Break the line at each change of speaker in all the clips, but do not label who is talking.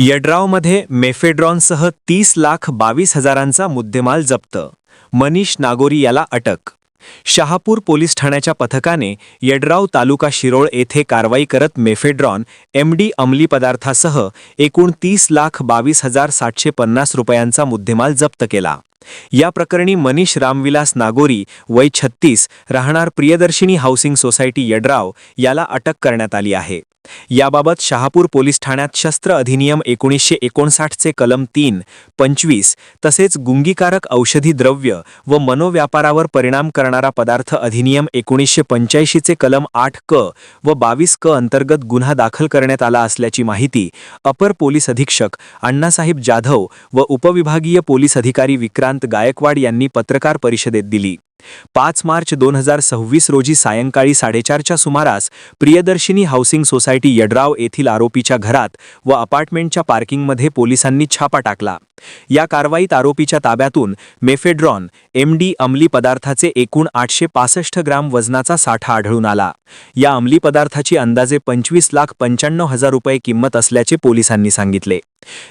यड्रावमध्ये मेफेड्रॉनसह 30,22,000चा मुद्देमाल जप्त. मनीष नागोरी याला अटक. शहापूर पोलीस ठाण्याच्या पथकाने यड्राव तालुका शिरोळ येथे कारवाई करत मेफेड्रॉन MD अंमली पदार्थासह एकूण 30,22,750 रुपयांचा मुद्देमाल जप्त केला. या प्रकरणी मनीष रामविलास नागोरी वय 36 राहणार प्रियदर्शिनी हाऊसिंग सोसायटी यड्राव याला अटक करण्यात आली आहे. याबाबत शहापूर पोलीस ठाण्यात शस्त्र अधिनियम 1959 चे कलम 3, 25 तसेच गुंगीकारक औषधी द्रव्य व मनोव्यापारावर परिणाम करणारा पदार्थ अधिनियम 1985 चे कलम 8 क व 22 क अंतर्गत गुन्हा दाखल करण्यात आला असल्याची माहिती अपर पोलीस अधीक्षक अण्णासाहेब जाधव व उपविभागीय पोलीस अधिकारी विक्रांत गायकवाड यांनी पत्रकार परिषदेत दिली. 5 मार्च 2026 रोजी सायंकाळी 4:30च्या सुमारास प्रियदर्शिनी हाऊसिंग सोसायटी यड्राव येथील आरोपीच्या घरात व अपार्टमेंटच्या पार्किंगमध्ये पोलिसांनी छापा टाकला. या कारवाईत आरोपीच्या ताब्यातून मेफेड्रॉन MD अंमली पदार्थाचे एकूण 865 ग्राम वजनाचा साठा आढळून आला. या अंमली पदार्थाची अंदाजे 25,95,000 रुपये किंमत असल्याचे पोलिसांनी सांगितले.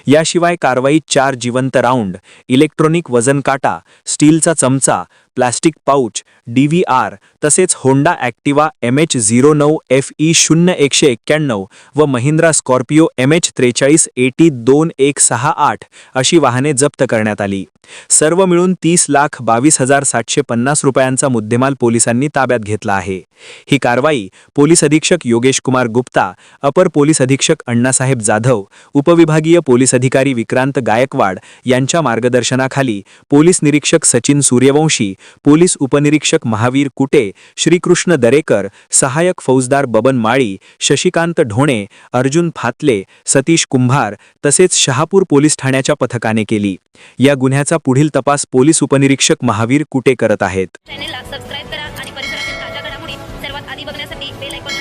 याशिवाय कारवाईत 4 जिवंत राऊंड, इलेक्ट्रॉनिक वजन काटा, स्टीलचा चमचा, प्लास्टिक पाऊच, DVR तसेच होंडा ॲक्टिवा MH09FE0191 व महिंद्रा स्कॉर्पिओ MH43AT2168 अशी वाहने जप्त करण्यात आली. सर्व मिळून 30,22,750 रुपयांचा मुद्देमाल पोलिसांनी ताब्यात घेतला आहे. ही कारवाई पोलीस अधीक्षक योगेश कुमार गुप्ता, अपर पोलीस अधीक्षक अण्णासाहेब जाधव, उपविभागीय पोलीस अधिकारी विक्रांत गायकवाड यांच्या मार्गदर्शनाखाली पोलीस निरीक्षक सचिन सूर्यवंशी, पोलीस उपनिरीक्षक महावीर कुटे, श्रीकृष्ण दरेकर, सहायक फौजदार बबन माळी, शशिकांत ढोणे, अर्जुन फातले, सतीश कुंभार तसेच शहापूर पोलीस ठाण्याच्या पथकाने केली. या गुन्ह्याचा पुढील तपास पोलीस उपनिरीक्षक महावीर कुटे करत आहेत.
चॅनेलला सबस्क्राइब करा आणि परिसरातील ताज्या घडामोडी सर्वात आधी बघण्यासाठी बेल आयकॉन